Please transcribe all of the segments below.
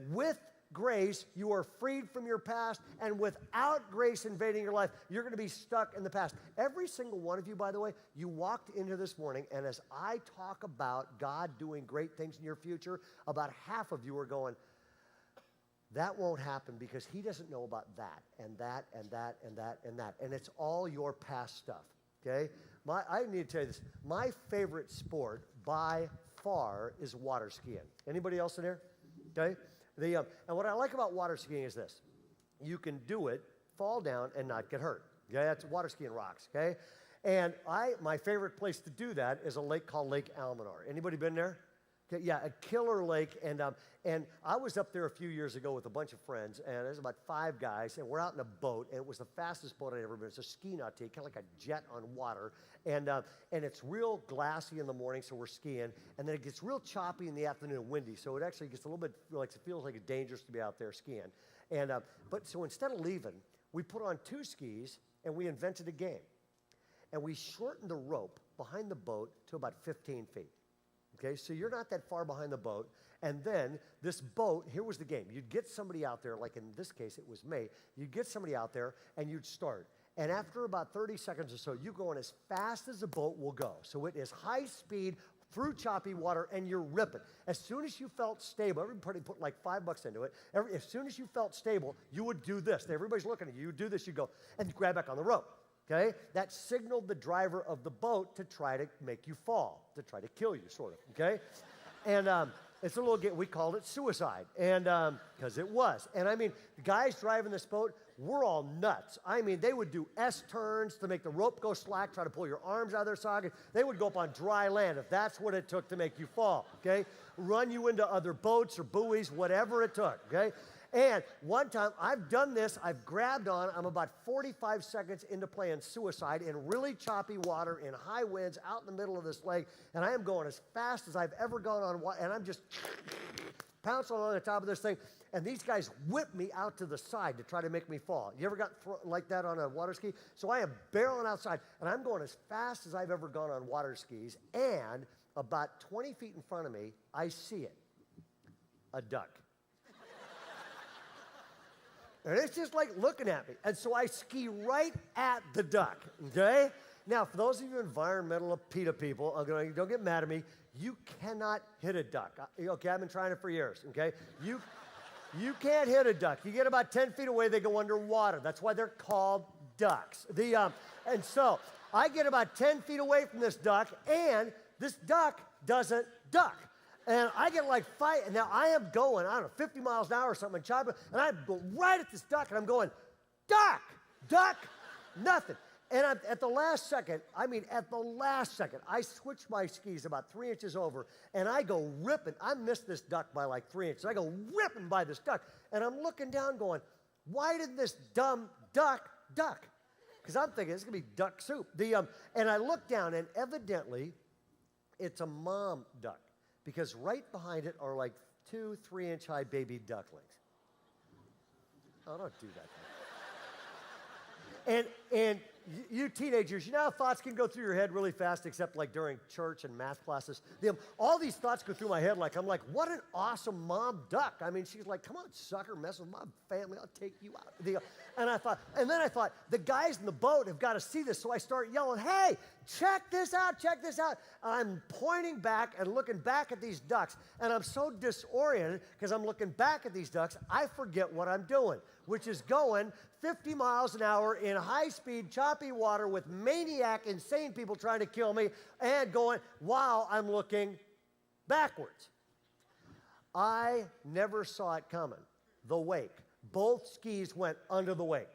with grace, you are freed from your past, and without grace invading your life, you're going to be stuck in the past. Every single one of you, by the way, you walked into this morning, and as I talk about God doing great things in your future, about half of you are going, that won't happen because he doesn't know about that, and that, and that, and that, and that. And it's all your past stuff, okay? I need to tell you this. My favorite sport by far is water skiing. Anybody else in here? Okay? And what I like about water skiing is this. You can do it, fall down, and not get hurt. Okay? That's water skiing rocks, okay? And my favorite place to do that is a lake called Lake Almanor. Anybody been there? Okay, yeah, a killer lake. And I was up there a few years ago with a bunch of friends, and there's about 5 guys, and we're out in a boat, and it was the fastest boat I'd ever been. It's a ski nautique, kind of like a jet on water. And it's real glassy in the morning, so we're skiing. And then it gets real choppy in the afternoon, windy. So it actually gets a little bit, like, it feels like it's dangerous to be out there skiing. And but so instead of leaving, we put on 2 skis, and we invented a game. And we shortened the rope behind the boat to about 15 feet. Okay, so you're not that far behind the boat. And then this boat, here was the game. You'd get somebody out there, like in this case, it was me. You'd get somebody out there, and you'd start. And after about 30 seconds or so, you're going as fast as the boat will go. So it is high speed through choppy water, and you're ripping. As soon as you felt stable, everybody put like $5 into it. As soon as you felt stable, you would do this. Everybody's looking at you. You do this, you go, and grab back on the rope. Okay? That signaled the driver of the boat to try to make you fall, to try to kill you, sort of, okay? And it's a little game, we called it suicide, and because it was. And I mean, the guys driving this boat, we're all nuts. I mean, they would do S-turns to make the rope go slack, try to pull your arms out of their socket. They would go up on dry land if that's what it took to make you fall, okay? Run you into other boats or buoys, whatever it took, okay? And one time, I've done this, I've grabbed on, I'm about 45 seconds into playing suicide in really choppy water, in high winds, out in the middle of this lake, and I am going as fast as I've ever gone on water, and I'm just pouncing on the top of this thing, and these guys whip me out to the side to try to make me fall. You ever got like that on a water ski? So I am barreling outside, and I'm going as fast as I've ever gone on water skis, and about 20 feet in front of me, I see it, a duck. And it's just like looking at me. And so I ski right at the duck, okay? Now, for those of you environmental PETA people, don't get mad at me. You cannot hit a duck. Okay, I've been trying it for years, okay? You can't hit a duck. You get about 10 feet away, they go underwater. That's why they're called ducks. And so I get about 10 feet away from this duck, and this duck doesn't duck. And I get like fight. Now I am going, I don't know, 50 miles an hour or something, and I go right at this duck, and I'm going, duck, duck, nothing. And I'm, at the last second, I switch my skis about 3 inches over, and I go ripping. I missed this duck by like 3 inches. I go ripping by this duck, and I'm looking down going, why did this dumb duck duck? Because I'm thinking it's going to be duck soup. And I look down, and evidently, it's a mom duck. Because right behind it are like 2 3-inch high baby ducklings. Oh, don't do that. And you teenagers, you know how thoughts can go through your head really fast, except like during church and math classes? All these thoughts go through my head like, I'm like, what an awesome mom duck. I mean, she's like, come on, sucker, mess with my family, I'll take you out. And then I thought, the guys in the boat have got to see this, so I start yelling, hey, check this out, check this out. I'm pointing back and looking back at these ducks, and I'm so disoriented because I'm looking back at these ducks, I forget what I'm doing, which is going 50 miles an hour in high-speed, choppy water with maniac, insane people trying to kill me, and going while I'm looking backwards. I never saw it coming. The wake. Both skis went under the wake.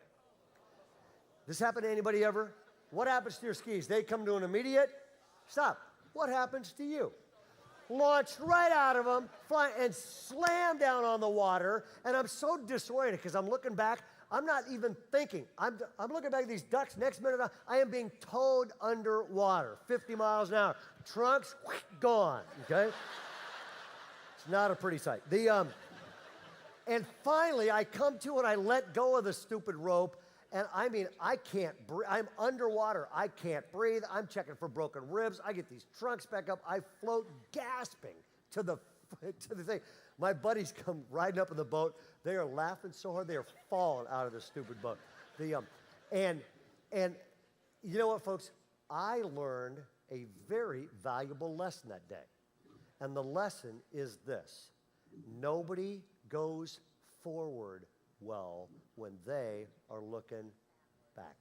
This happened to anybody ever? What happens to your skis? They come to an immediate stop. What happens to you? Launched right out of them, fly, and slam down on the water, and I'm so disoriented because I'm looking back. I'm not even thinking. I'm looking back at these ducks. Next minute, I am being towed underwater, 50 miles an hour. Trunks, gone, okay? It's not a pretty sight. And finally, I come to and I let go of the stupid rope, and I mean, I can't breathe. I'm underwater. I can't breathe. I'm checking for broken ribs. I get these trunks back up. I float gasping to the thing. My buddies come riding up in the boat. They are laughing so hard they are falling out of the stupid boat. And you know what, folks? I learned a very valuable lesson that day. And the lesson is this: nobody goes forward well when they are looking